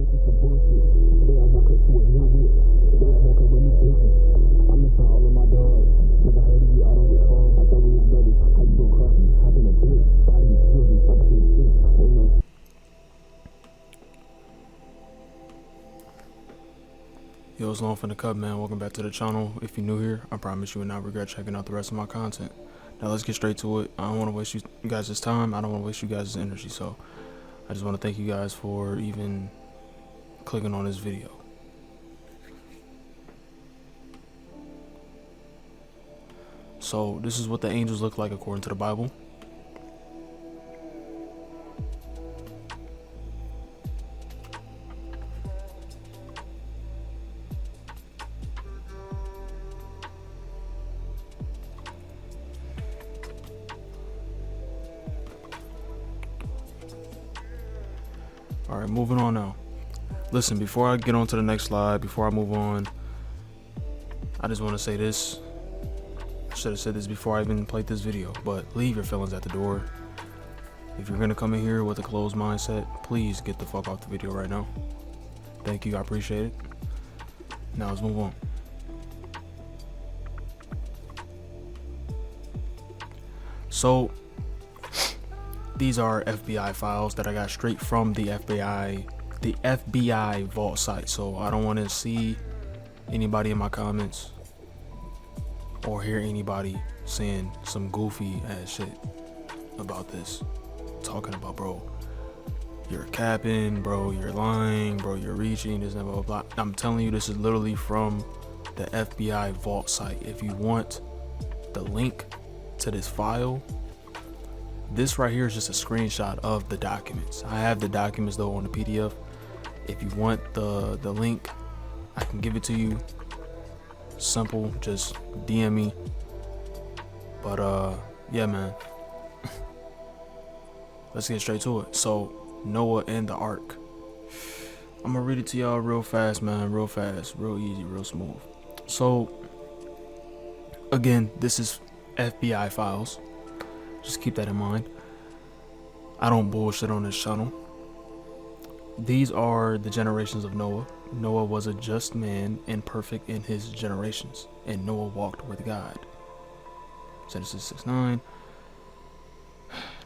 woke up to some bullshit. Today I woke up to a new whip. Today I woke up with new business. I'm missing all of my dogs. Never heard of you, I don't recall. I thought we was brothers. How you gon' cross me? Hop in a bitch. Body is heavy. I'm saying shit. Ain't no. Yo, it's Long from the Cup, man. Welcome back to the channel. If you're new here, I promise you will not regret checking out the rest of my content. Now let's get straight to it. I don't want to waste you guys' time. I don't want to waste you guys' energy. So I just want to thank you guys for even clicking on this video. So this is what the angels look like according to the Bible. All right, moving on now. Listen, before I get on to the next slide, before I move on, I just want to say this. I should have said this before I even played this video, but leave your feelings at the door. If you're going to come in here with a closed mindset, please get the fuck off the video right now. Thank you, I appreciate it. Now let's move on. So, these are FBI files that I got straight from the FBI vault site. So I don't want to see anybody in my comments or hear anybody saying some goofy ass shit about this. Talking about, bro, you're capping, bro, you're lying, bro, you're reaching, this and blah, blah, blah. I'm telling you, this is literally from the FBI vault site. If you want the link to this file, this right here is just a screenshot of the documents. I have the documents though on the PDF. If you want the link, I can give it to you. Simple, just DM me. But yeah, man. Let's get straight to it. So Noah and the Ark. I'm gonna read it to y'all real fast, man. Real fast, real easy, real smooth. So again, this is FBI files. Just keep that in mind. I don't bullshit on this channel. These are the generations of Noah. Noah was a just man and perfect in his generations, and Noah walked with God. Genesis 6:9.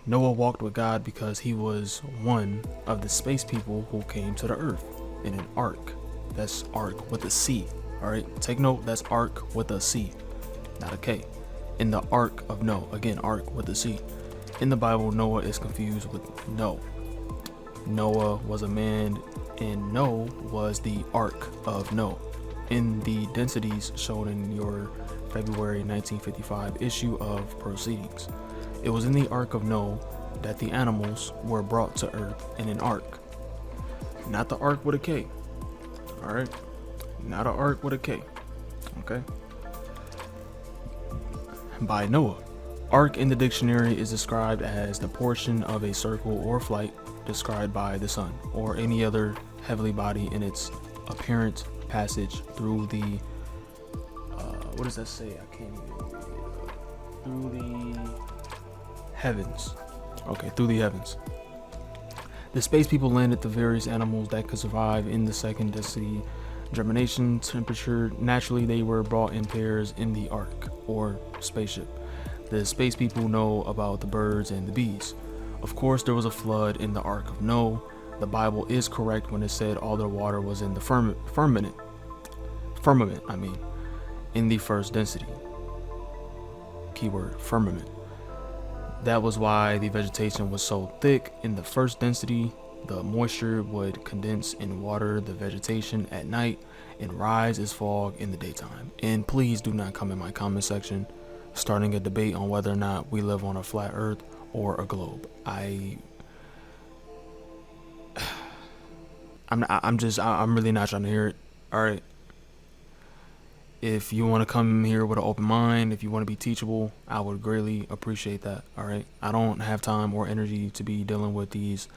Noah walked with God because he was one of the space people who came to the earth in an ark. That's ark with a C. All right, take note. That's ark with a C, not a K. In the Ark of Noah, again, Ark with a C. In the Bible, Noah is confused with Noah. Noah was a man, and Noah was the Ark of Noah. In the densities shown in your February 1955 issue of Proceedings, it was in the Ark of Noah that the animals were brought to earth in an ark. Not the Ark with a K. All right? Not an Ark with a K. Okay? By Noah. Ark in the dictionary is described as the portion of a circle or flight described by the sun or any other heavenly body in its apparent passage through the what does that say? I can't even through the heavens. Okay, through the heavens. The space people landed the various animals that could survive in the second density germination temperature. Naturally, they were brought in pairs in the ark or spaceship. The space people know about the birds and the bees. Of course, there was a flood in the Ark of Noah. The Bible is correct when it said all the water was in the firmament, in the first density. Keyword, firmament. That was why the vegetation was so thick in the first density. The moisture would condense in water the vegetation at night and rise as fog in the daytime. And please do not come in my comment section starting a debate on whether or not we live on a flat earth or a globe. I'm really not trying to hear it. All right. If you want to come here with an open mind, if you want to be teachable, I would greatly appreciate that. All right. I don't have time or energy to be dealing with these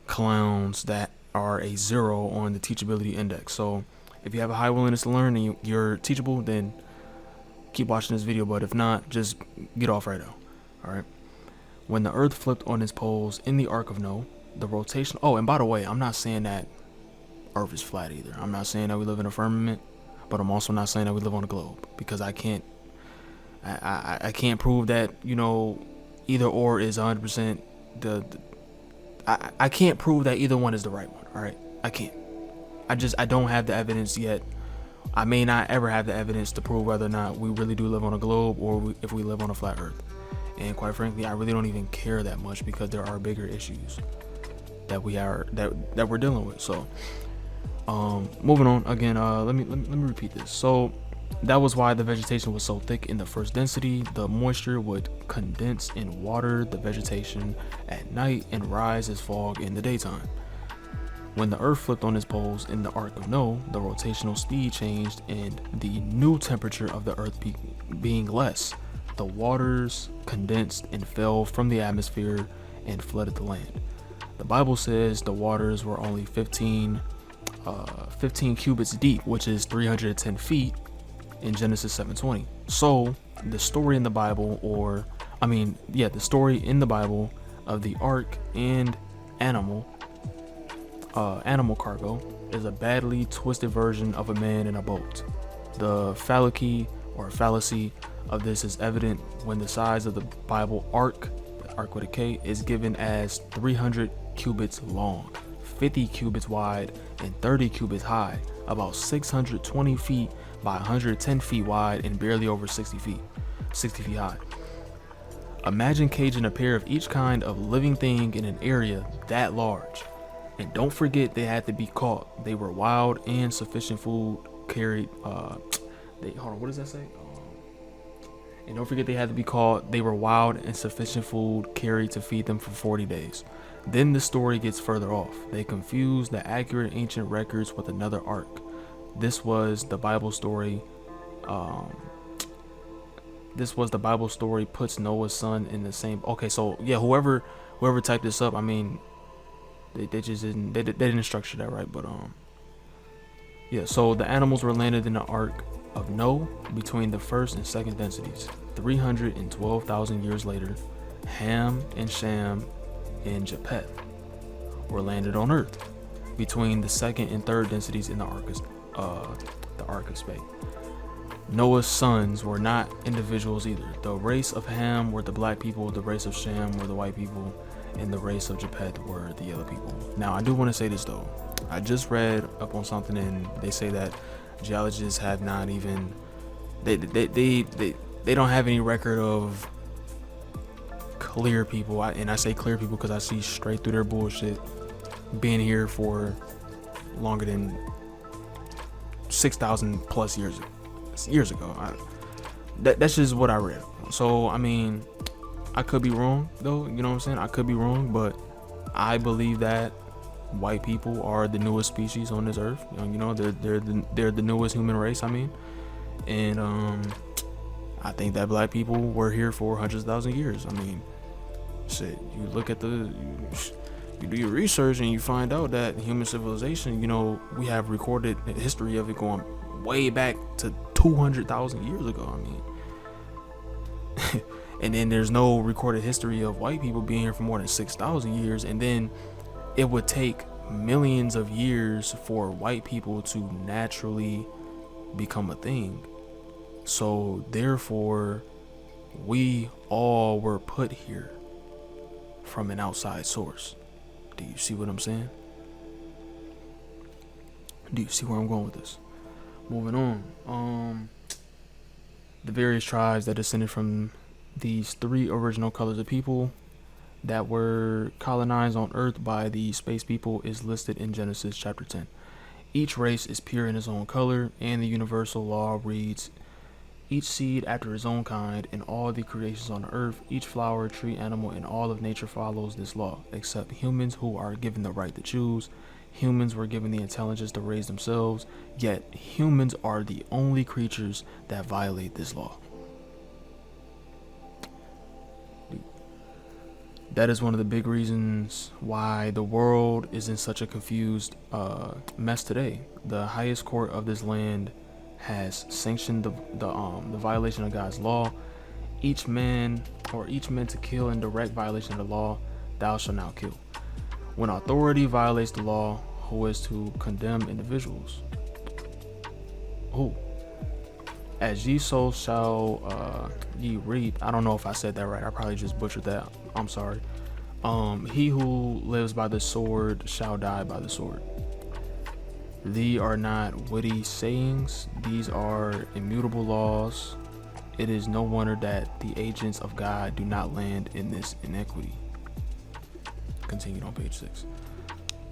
clowns that are a 0 on the teachability index. So if you have a high willingness to learn and you're teachable, then keep watching this video. But if not, just get off right now. All right. When the earth flipped on its poles in the Ark of Noah, the rotation. Oh, and by the way, I'm not saying that Earth is flat either. I'm not saying that we live in a firmament, but I'm also not saying that we live on a globe, because I can't prove that, either or is 100% I can't prove that either one is the right one. All right, I can't. I don't have the evidence yet. I may not ever have the evidence to prove whether or not we really do live on a globe, or if we live on a flat Earth. And quite frankly, I really don't even care that much, because there are bigger issues that we're dealing with. So, moving on again. Let me repeat this. So, that was why the vegetation was so thick in the first density. The moisture would condense and water the vegetation at night and rise as fog in the daytime. When the Earth flipped on its poles in the Ark of Noah, the rotational speed changed and the new temperature of the Earth being less, the waters condensed and fell from the atmosphere and flooded the land. The Bible says the waters were only 15 cubits deep, which is 310 feet in Genesis 7:20. So the story in the Bible, the story in the Bible of the Ark and animal cargo is a badly twisted version of a man in a boat. The fallacy of this is evident when the size of the Bible ark with a K, is given as 300 cubits long, 50 cubits wide, and 30 cubits high, about 620 feet by 110 feet wide, and barely over 60 feet high. Imagine caging a pair of each kind of living thing in an area that large. And don't forget, they had to be caught. They were wild, and sufficient food carried. What does that say? And don't forget, they had to be caught. They were wild, and sufficient food carried to feed them for 40 days. Then the story gets further off. They confused the accurate ancient records with another ark. This was the Bible story. Puts Noah's son in the same. Okay, so yeah, whoever typed this up, I mean, they just didn't structure that right, but yeah. So the animals were landed in the Ark of Noah between the first and second densities. 312,000 years later, Ham and Shem and Japheth were landed on Earth between the second and third densities in the Ark of Space. Noah's sons were not individuals either. The race of Ham were the black people, the race of Shem were the white people, and the race of Japheth were the yellow people. Now, I do want to say this though. I just read up on something, and they say that geologists have not even they don't have any record of clear people. And I say clear people because I see straight through their bullshit being here for longer than 6,000 plus years ago. That's just what I read. So I mean, I could be wrong though, you know what I'm saying? I could be wrong, but I believe that white people are the newest species on this earth. They're the newest human race, I mean. And I think that black people were here for hundreds of thousands of years. I mean, shit, you look at you do your research and you find out that human civilization, we have recorded history of it going way back to 200,000 years ago. I mean, and then there's no recorded history of white people being here for more than 6,000 years. And then it would take millions of years for white people to naturally become a thing. So therefore, we all were put here from an outside source. Do you see what I'm saying? Do you see where I'm going with this? Moving on. The various tribes that descended from these three original colors of people that were colonized on Earth by the space people is listed in Genesis chapter 10. Each race is pure in its own color, and the universal law reads, each seed after its own kind, and all the creations on the earth, each flower, tree, animal, and all of nature follows this law, except humans, who are given the right to choose. Humans were given the intelligence to raise themselves, yet humans are the only creatures that violate this law. That is one of the big reasons why the world is in such a confused mess today. The highest court of this land has sanctioned the violation of God's law. Each man to kill in direct violation of the law, thou shalt not kill. When authority violates the law, who is to condemn individuals? Who? As ye so shall ye reap. I don't know if I said that right. I probably just butchered that. I'm sorry. He who lives by the sword shall die by the sword. These are not witty sayings. These are immutable laws. It is no wonder that the agents of God do not land in this iniquity. Continued on page 6.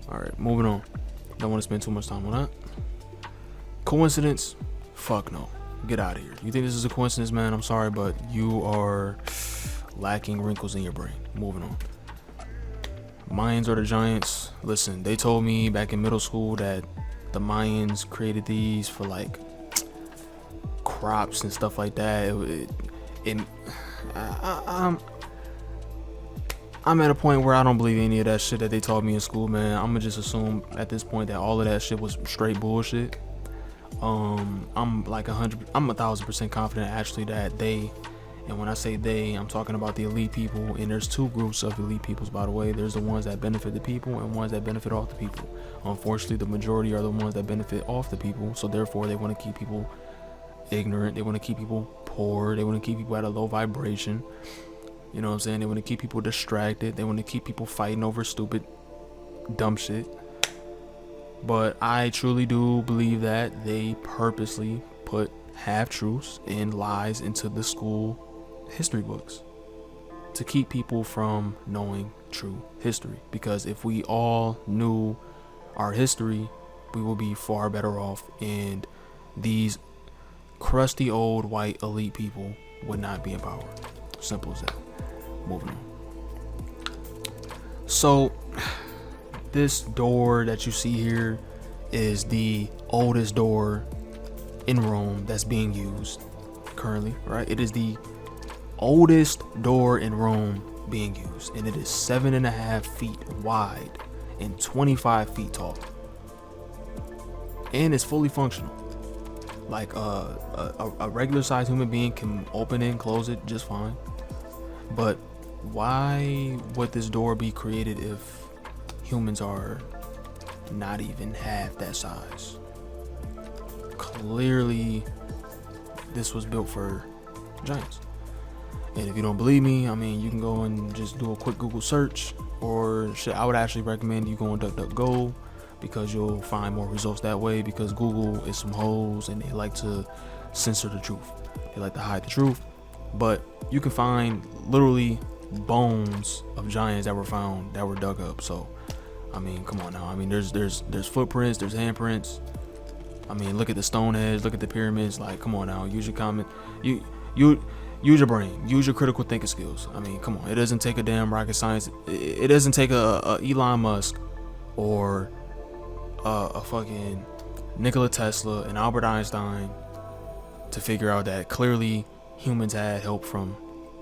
All right, moving on. Don't want to spend too much time on that. Coincidence? Fuck no. Get out of here. You think this is a coincidence, man? I'm sorry, but you are lacking wrinkles in your brain. Moving on. Mayans or the Giants? Listen, they told me back in middle school that the Mayans created these for like crops and stuff like that. I'm at a point where I don't believe any of that shit that they taught me in school, man. I'm gonna just assume at this point that all of that shit was straight bullshit. I'm like 1,000% confident actually that they, and when I say they, I'm talking about the elite people, and there's two groups of elite peoples, by the way. There's the ones that benefit the people and ones that benefit off the people. Unfortunately, the majority are the ones that benefit off the people, so therefore they want to keep people ignorant, they want to keep people poor, they want to keep people at a low vibration. You know what I'm saying? They want to keep people distracted, they want to keep people fighting over stupid dumb shit. But I truly do believe that they purposely put half-truths and lies into the school history books to keep people from knowing true history. Because if we all knew our history, we will be far better off, and these crusty old white elite people would not be in power. Simple as that. Moving on. So this door that you see here is the oldest door in Rome that's being used currently, right? It is the oldest door in Rome being used, and it is 7.5 feet wide and 25 feet tall, and it's fully functional. Like a regular sized human being can open it and close it just fine. But why would this door be created if humans are not even half that size? Clearly this was built for giants. And if you don't believe me, I mean, you can go and just do a quick Google search, or shit, I would actually recommend you go on DuckDuckGo, because you'll find more results that way, because Google is some hoes and they like to censor the truth. They like to hide the truth. But you can find literally bones of giants that were found, that were dug up. So I mean, come on now. I mean, there's footprints, there's handprints. I mean, look at the Stonehenge, look at the pyramids. Like, come on now. Use your use your brain, use your critical thinking skills. I mean, come on. It doesn't take a damn rocket science. It doesn't take a Elon Musk or a fucking Nikola Tesla and Albert Einstein to figure out that clearly humans had help from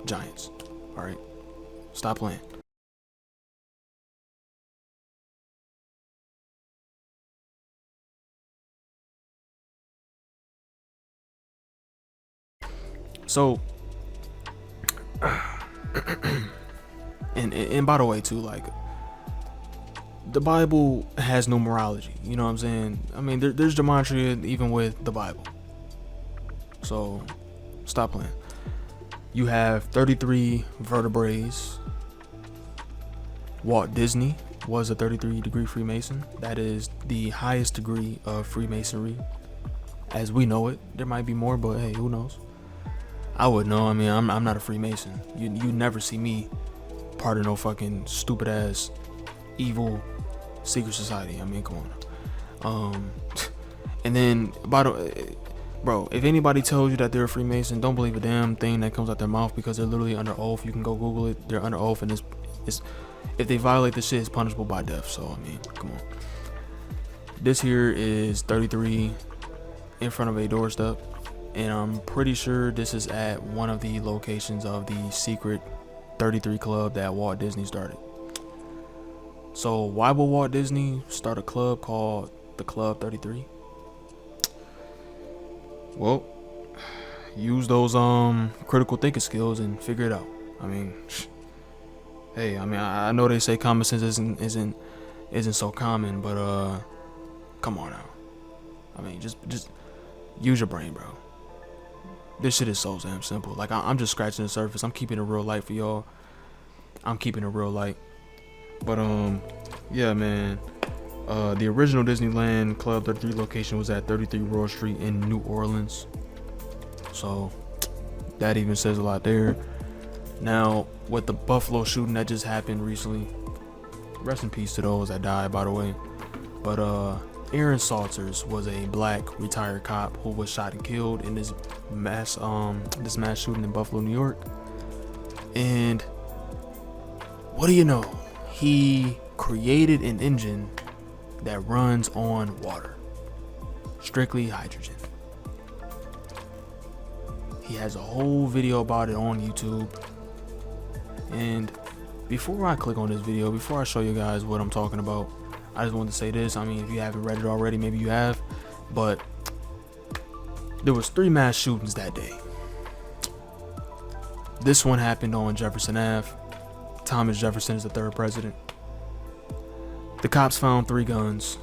giants. All right, stop playing. So, and by the way too, like, the Bible has numerology. You know what I'm saying? I mean, there's gematria even with the Bible. So, stop playing. You have 33 vertebrae. Walt Disney was a 33-degree Freemason. That is the highest degree of Freemasonry as we know it. There might be more, but hey, who knows? I would know. I mean, I'm not a Freemason. You never see me part of no fucking stupid ass evil secret society. I mean, come on. And then, bro, if anybody tells you that they're a Freemason, don't believe a damn thing that comes out their mouth, because they're literally under oath. You can go Google it. They're under oath, and it's if they violate the shit, it's punishable by death. So I mean, come on. This here is 33 in front of a doorstep, and I'm pretty sure this is at one of the locations of the secret 33 club that Walt Disney started. So why would Walt Disney start a club called the Club 33? Well, use those critical thinking skills and figure it out. I mean, Hey, I mean, I know they say common sense isn't so common, but come on now. I mean, just use your brain, bro. This shit is so damn simple. Like, I'm just scratching the surface. I'm keeping it real light for y'all. I'm keeping it real light. But yeah, man. The original Disneyland Club 33 location was at 33 Royal Street in New Orleans. So that even says a lot there. Now, with the Buffalo shooting that just happened recently, rest in peace to those that died, by the way. But Aaron Salters was a black retired cop who was shot and killed in this mass shooting in Buffalo, New York. And what do you know? He created an engine that runs on water, strictly hydrogen. He has a whole video about it on YouTube. And before I click on this video, before I show you guys what I'm talking about, I just wanted to say this. I mean, if you haven't read it already, maybe you have, but there was 3 mass shootings that day. This one happened on Jefferson Ave. Thomas Jefferson is the 3rd president. The cops found 3 guns.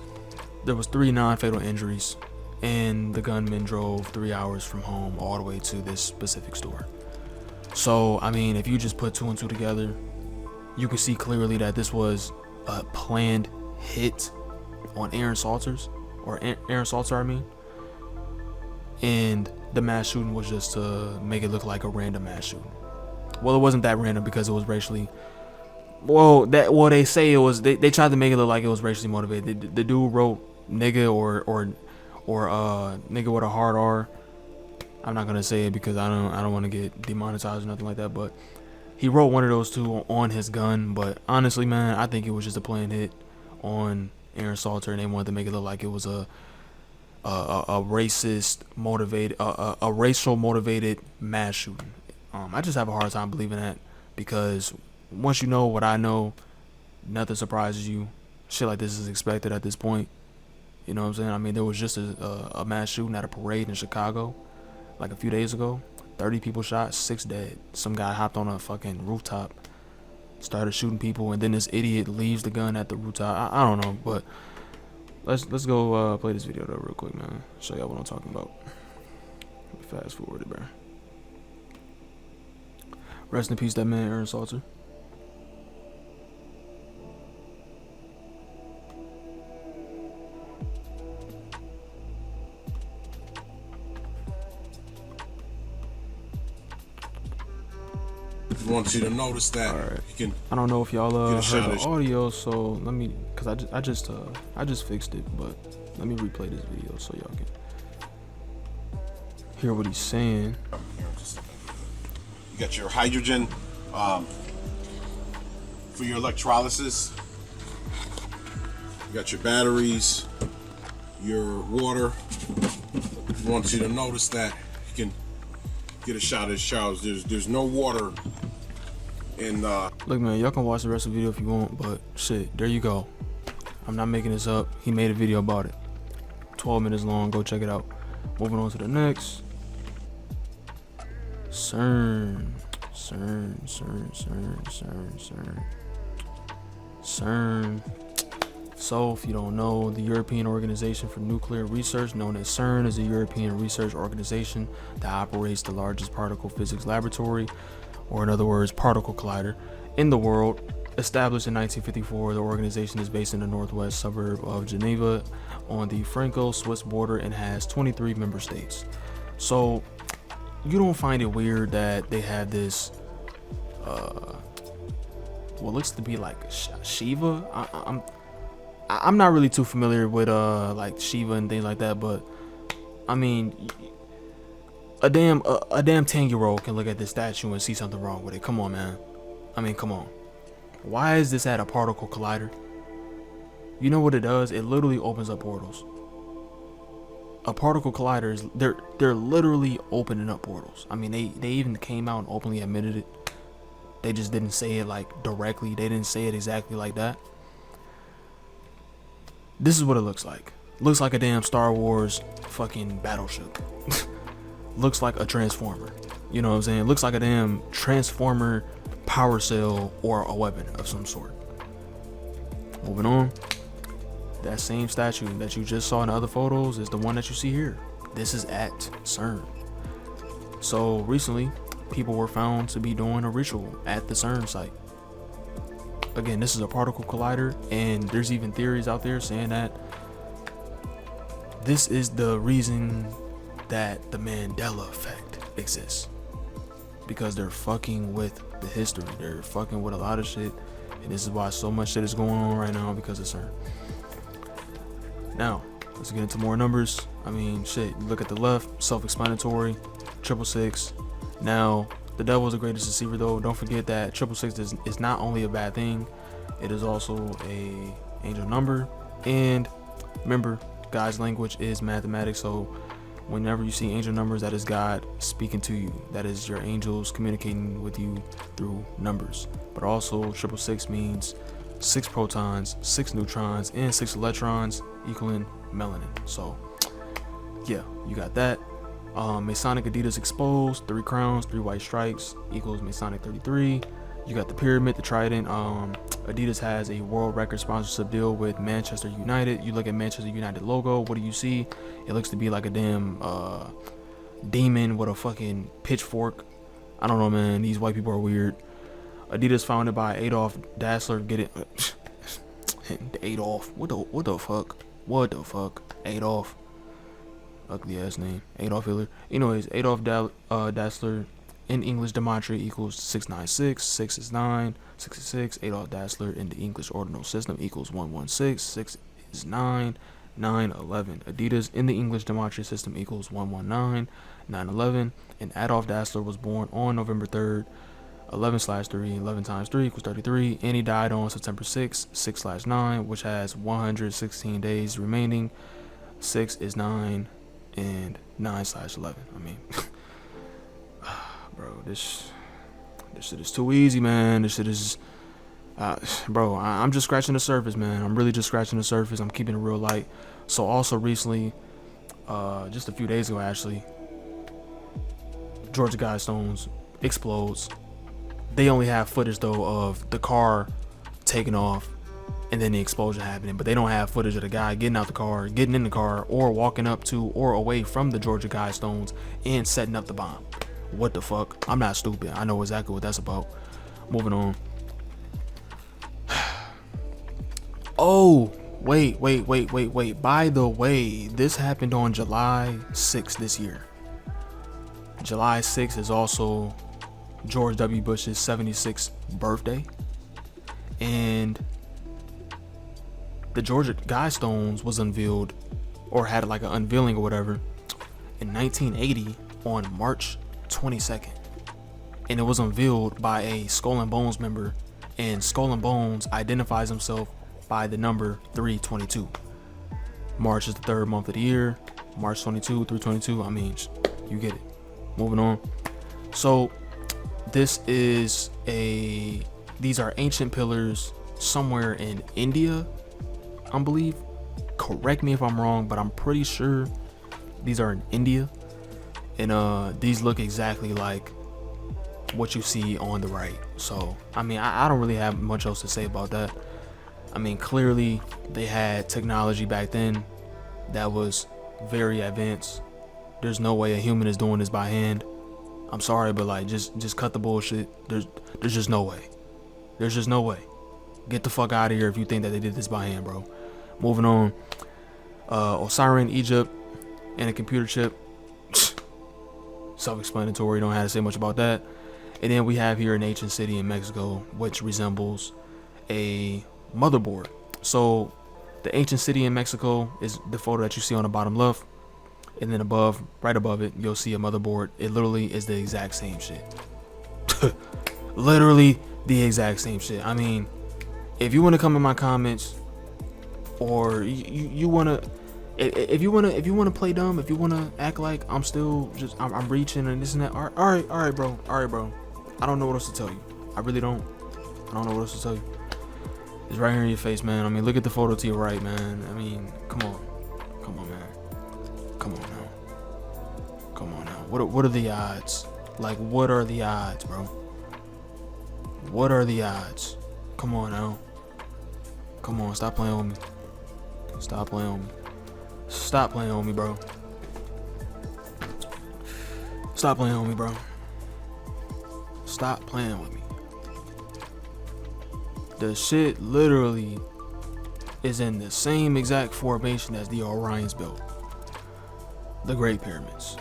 There was 3 non-fatal injuries, and the gunman drove 3 hours from home all the way to this specific store. So, I mean, if you just put 2 and 2 together, you can see clearly that this was a planned hit on Aaron Salters, or Aaron Salter, I mean. And the mass shooting was just to make it look like a random mass shooting. Well, it wasn't that random because it was racially. They say it was. They tried to make it look like it was racially motivated. The dude wrote nigga or nigga with a hard R. I'm not gonna say it because I don't want to get demonetized or nothing like that. But he wrote one of those 2 on his gun. But honestly, man, I think it was just a planned hit on Aaron Salter, and they wanted to make it look like it was a racist motivated, a racial motivated mass shooting. I just have a hard time believing that, because once you know what I know, nothing surprises you. Shit like this is expected at this point. You know what I'm saying? I mean, there was just a mass shooting at a parade in Chicago like a few days ago. 30 people shot, 6 dead. Some guy hopped on a fucking rooftop, started shooting people, and then this idiot leaves the gun at the rooftop. I don't know, but let's go play this video though real quick, man. Show y'all what I'm talking about. Fast forward it, bro. Rest in peace, that man, Aaron Salter. I want you to notice that. All right. You can. I don't know if y'all heard shot the audio, so let me, cause I just fixed it, but let me replay this video so y'all can hear what he's saying. You got your hydrogen for your electrolysis. You got your batteries, your water. I want you to notice that you can get a shot of his showers. There's no water in. Look, man, y'all can watch the rest of the video if you want, but shit, there you go. I'm not making this up. He made a video about it. 12 minutes long. Go check it out. Moving on to the next. CERN. So, if you don't know, the European Organization for Nuclear Research, known as CERN, is a European research organization that operates the largest particle physics laboratory, or in other words, particle collider, in the world. Established in 1954, the organization is based in the northwest suburb of Geneva on the Franco-Swiss border and has 23 member states. So, you don't find it weird that they have this, what looks to be like Shiva? I'm not really too familiar with like Shiva and things like that, but I mean, a damn 10-year-old can look at this statue and see something wrong with it. Come on, man. I mean, come on. Why is this at a particle collider? You know what it does? It literally opens up portals. A particle collider is they're literally opening up portals. I mean, they even came out and openly admitted it. They just didn't say it like directly. They didn't say it exactly like that. This is what it looks like. Looks like a damn Star Wars fucking battleship. Looks like a transformer. You know what I'm saying? Looks like a damn transformer power cell or a weapon of some sort. Moving on, that same statue that you just saw in the other photos is the one that you see here. This is at CERN. So recently, people were found to be doing a ritual at the CERN site. Again, this is a particle collider, and there's even theories out there saying that this is the reason that the Mandela effect exists, because they're fucking with the history, they're fucking with a lot of shit, and this is why so much shit is going on right now, because of CERN. Now let's get into more numbers. I mean, shit, look at the left, self-explanatory. 666. Now the devil is the greatest deceiver, though. Don't forget that 666 is not only a bad thing, it is also a angel number. And remember, God's language is mathematics, so whenever you see angel numbers, that is God speaking to you. That is your angels communicating with you through numbers. But also 666 means 6 protons, 6 neutrons, and 6 electrons equaling melanin. So yeah, you got that. Masonic Adidas exposed, 3 crowns, 3 white stripes equals Masonic 33. You got the pyramid, the trident. Adidas has a world record sponsorship deal with Manchester United. You look at Manchester United logo, what do you see? It looks to be like a damn demon with a fucking pitchfork. I don't know, man, these white people are weird. Adidas founded by Adolf Dassler. Get it? Adolf, what the fuck, Adolf, ugly ass name, Adolf Hitler. Anyways, Adolf Dassler. In English, gematria equals 696. 6 is 9. 6 is 6. Adolf Dassler in the English ordinal system equals 116. 6 is 9. 9, 11. Adidas in the English gematria system equals 119. 9, 11. And Adolf Dassler was born on November 3rd. 11/3. 11 times 3 equals 33. And he died on September 6th. 6/9, which has 116 days remaining. 6 is 9. And 9/11. I mean... Bro, this shit is too easy, man. This shit is, bro, I'm just scratching the surface, man. I'm really just scratching the surface. I'm keeping it real light. So also recently, just a few days ago actually, Georgia Guidestones explodes. They only have footage though of the car taking off and then the explosion happening, but they don't have footage of the guy getting out the car, getting in the car, or walking up to or away from the Georgia Guidestones and setting up the bomb. What the fuck? I'm not stupid. I know exactly what that's about. Moving on. Oh, wait. By the way, this happened on July 6th this year. July 6th is also George W. Bush's 76th birthday. And the Georgia Guidestones was unveiled, or had like an unveiling or whatever, in 1980 on March 22nd, and it was unveiled by a Skull and Bones member, and Skull and Bones identifies himself by the number 322. March is the 3rd month of the year. March 22, 322. I mean, you get it. Moving on. So these are ancient pillars somewhere in India, I believe. Correct me if I'm wrong, but I'm pretty sure these are in India. And these look exactly like what you see on the right. So I mean, I don't really have much else to say about that. I mean, clearly they had technology back then that was very advanced. There's no way a human is doing this by hand. I'm sorry, but like, just cut the bullshit. There's just no way. There's just no way. Get the fuck out of here if you think that they did this by hand, bro. Moving on. Osiris, Egypt, and a computer chip. Self-explanatory, don't have to say much about that. And then we have here an ancient city in Mexico, which resembles a motherboard. So the ancient city in Mexico is the photo that you see on the bottom left, and then above, right above it, you'll see a motherboard. It literally is the exact same shit. Literally the exact same shit. I mean, if you want to come in my comments, or you want to, if you want to play dumb, if you want to act like I'm still just I'm reaching and this and that, all right, bro. I don't know what else to tell you. I really don't. I don't know what else to tell you. It's right here in your face, man. I mean, look at the photo to your right, man. I mean, come on, man. Come on now. What are the odds? Like, what are the odds, bro? What are the odds? Come on now. Come on, stop playing with me. Stop playing with me. Stop playing with me, bro. Stop playing with me, bro. Stop playing with me. The shit literally is in the same exact formation as the Orion's belt. The Great Pyramids.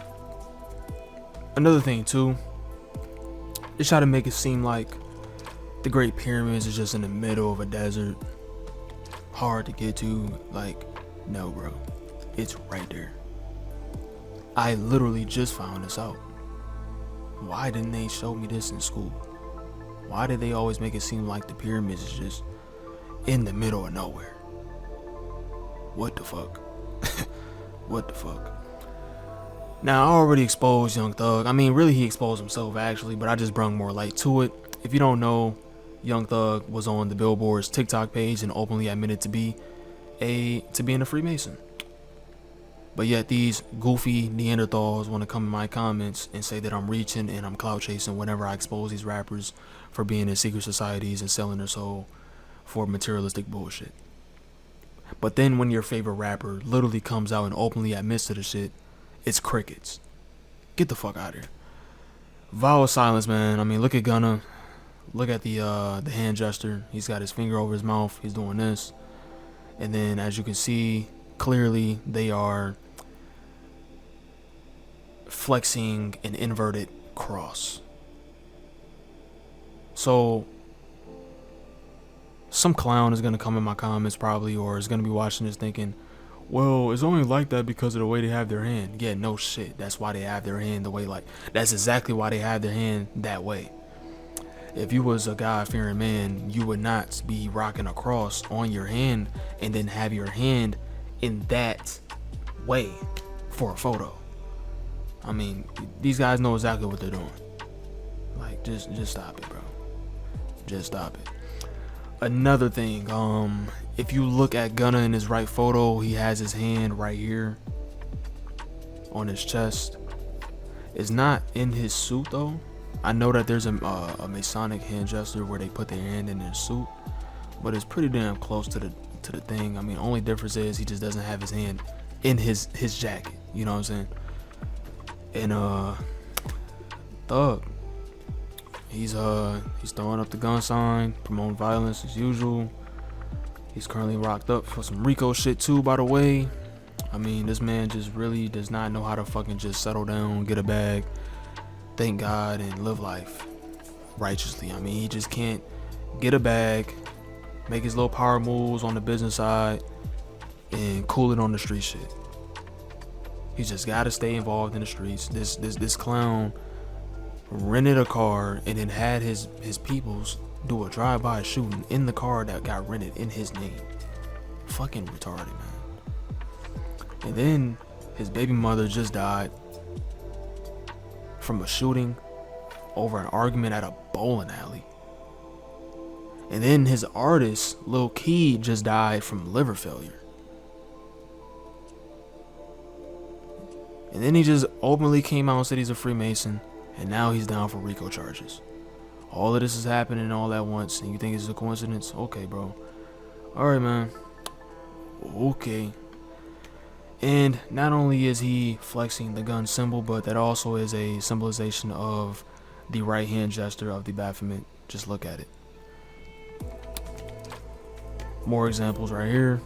Another thing too, they try to make it seem like the Great Pyramids is just in the middle of a desert, hard to get to. Like, no bro, it's right there. I literally just found this out. Why didn't they show me this in school? Why did they always make it seem like the pyramids is just in the middle of nowhere? What the fuck? What the fuck? Now, I already exposed Young Thug. I mean, really, he exposed himself, actually, but I just brought more light to it. If you don't know, Young Thug was on the Billboard's TikTok page and openly admitted to being a Freemason. But yet, these goofy Neanderthals want to come in my comments and say that I'm reaching and I'm clout chasing whenever I expose these rappers for being in secret societies and selling their soul for materialistic bullshit. But then when your favorite rapper literally comes out and openly admits to the shit, it's crickets. Get the fuck out of here. Vow of silence, man. I mean, look at Gunna. Look at the hand gesture. He's got his finger over his mouth. He's doing this. And then, as you can see, clearly they are flexing an inverted cross. So, some clown is going to come in my comments probably, or is going to be watching this thinking, well, it's only like that because of the way they have their hand. Yeah, no shit. That's why they have their hand the way, like, that's exactly why they have their hand that way. If you was a God-fearing man, you would not be rocking a cross on your hand and then have your hand in that way for a photo. I mean, these guys know exactly what they're doing. Like, just stop it, bro. Just stop it. Another thing, if you look at Gunna in his right photo, he has his hand right here on his chest. It's not in his suit though. I know that there's a Masonic hand gesture where they put their hand in their suit, but it's pretty damn close to the thing. I mean, only difference is he just doesn't have his hand in his jacket. You know what I'm saying? And Thug, he's throwing up the gun sign, promoting violence as usual. He's currently rocked up for some Rico shit too, by the way. I mean, this man just really does not know how to fucking just settle down, get a bag, thank God, and live life righteously. I mean, he just can't get a bag, make his little power moves on the business side, and cool it on the street shit. He just gotta stay involved in the streets. This clown rented a car and then had his peoples do a drive-by shooting in the car that got rented in his name. Fucking retarded, man. And then his baby mother just died from a shooting over an argument at a bowling alley. And then his artist, Lil Key, just died from liver failure. And then he just openly came out and said he's a Freemason, and now he's down for RICO charges. All of this is happening all at once, and you think it's a coincidence? Okay, bro. Alright, man. Okay. And not only is he flexing the gun symbol, but that also is a symbolization of the right hand gesture of the Baphomet. Just look at it. More examples right here.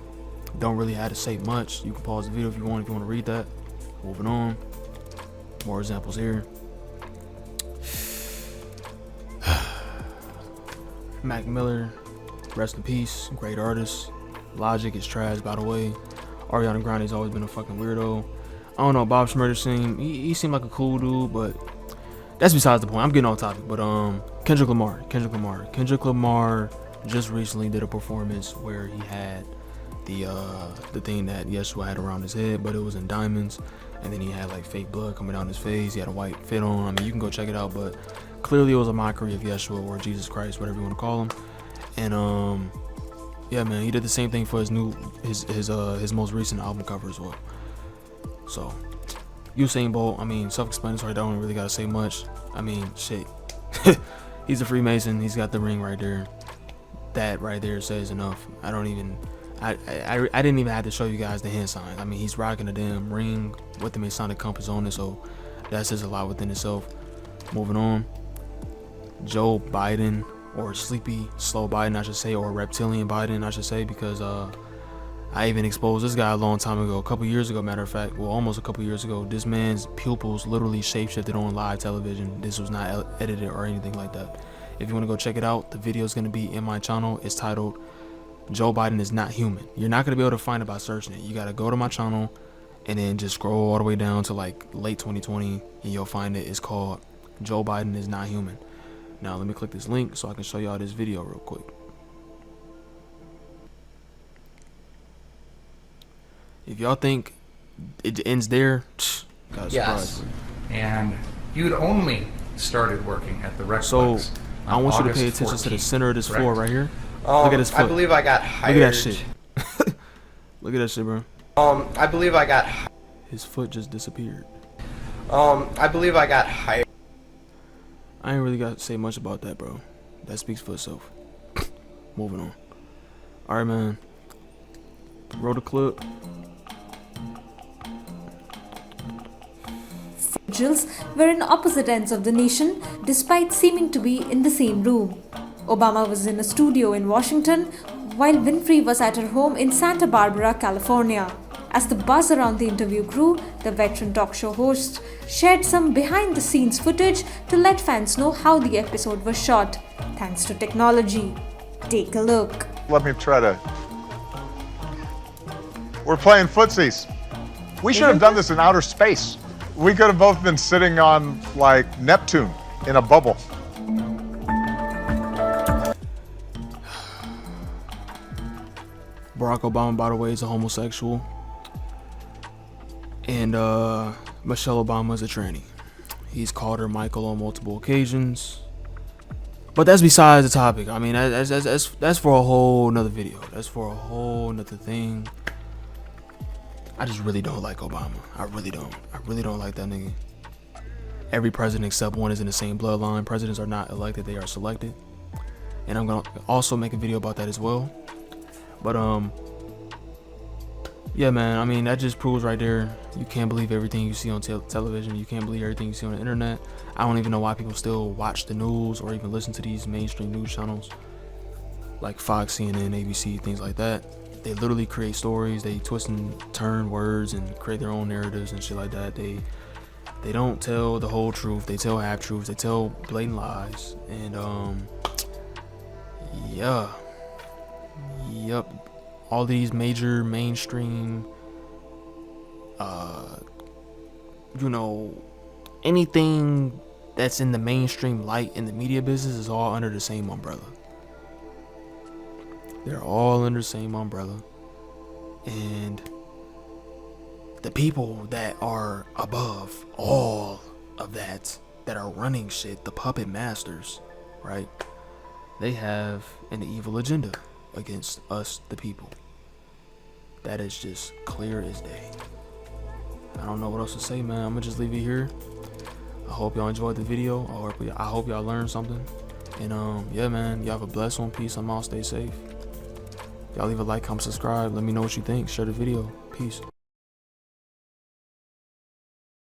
Don't really have to say much. You can pause the video if you want to read that. Moving on. More examples here. Mac Miller, rest in peace, great artist. Logic is trash, by the way. Ariana Grande's always been a fucking weirdo. I don't know, Bob Schmurder he seemed like a cool dude, but that's besides the point. I'm getting off topic. But Kendrick Lamar just recently did a performance where he had the thing that Yeshua had around his head, but it was in diamonds, and then he had like fake blood coming down his face. He had a white fit on. I mean, you can go check it out, but clearly it was a mockery of Yeshua or Jesus Christ, whatever you want to call him. And yeah, man, he did the same thing for his most recent album cover as well. So Usain Bolt, I mean, self-explanatory. I don't really gotta say much. I mean, shit. He's a Freemason. He's got the ring right there. That right there says enough. I didn't even have to show you guys the hand signs. I mean, he's rocking a damn ring with the Masonic compass on it, so that says a lot within itself. Moving on. Joe Biden, or Sleepy Slow Biden, I should say, or Reptilian Biden, I should say, because I even exposed this guy a long time ago, a couple years ago, matter of fact, well, almost a couple years ago. This man's pupils literally shapeshifted on live television. This was not edited or anything like that. If you want to go check it out, the video is going to be in my channel. It's titled Joe Biden is Not Human. You're not going to be able to find it by searching it. You got to go to my channel and then just scroll all the way down to like late 2020 and you'll find it. It's called Joe Biden is Not Human. Now let me click this link so I can show y'all this video real quick. If y'all think it ends there, got a surprise for you. And you'd only started working at the Rex. So I want you to pay attention to the center of this floor right here. Look at his foot. I believe I got hired. Look at that shit. Look at that shit, bro. I believe I got. His foot just disappeared. I believe I got hired. I ain't really got to say much about that, bro. That speaks for itself. Moving on. All right, man. Roll the clip. Individuals were in opposite ends of the nation despite seeming to be in the same room. Obama was in a studio in Washington while Winfrey was at her home in Santa Barbara, California. As the buzz around the interview grew, the veteran talk show host shared some behind-the-scenes footage to let fans know how the episode was shot, thanks to technology. Take a look. Let me try to... We're playing footsies. We should have done this in outer space. We could have both been sitting on, like, Neptune in a bubble. Barack Obama, by the way, is a homosexual. And Michelle Obama is a tranny. He's called her Michael on multiple occasions. But that's besides the topic. I mean, that's for a whole nother video. That's for a whole nother thing. I just really don't like Obama. I really don't. I really don't like that nigga. Every president except one is in the same bloodline. Presidents are not elected, they are selected. And I'm gonna also make a video about that as well. But yeah, man, I mean, that just proves right there, you can't believe everything you see on television. You can't believe everything you see on the internet. I don't even know why people still watch the news or even listen to these mainstream news channels like Fox, CNN, ABC, things like that. They literally create stories. They twist and turn words and create their own narratives and shit like that. They don't tell the whole truth. They tell half truths. They tell blatant lies. And yeah, yep. All these major mainstream, you know, anything that's in the mainstream light in the media business is all under the same umbrella. They're all under the same umbrella. And the people that are above all of that are running shit, the puppet masters, right? They have an evil agenda against us, the people. That is just clear as day. I don't know what else to say, man. I'm gonna just leave it here. I hope y'all enjoyed the video. I hope y'all learned something. And yeah, man, y'all have a blessed one. Peace. I'm out. Stay safe. Y'all leave a like, comment, subscribe. Let me know what you think. Share the video. Peace.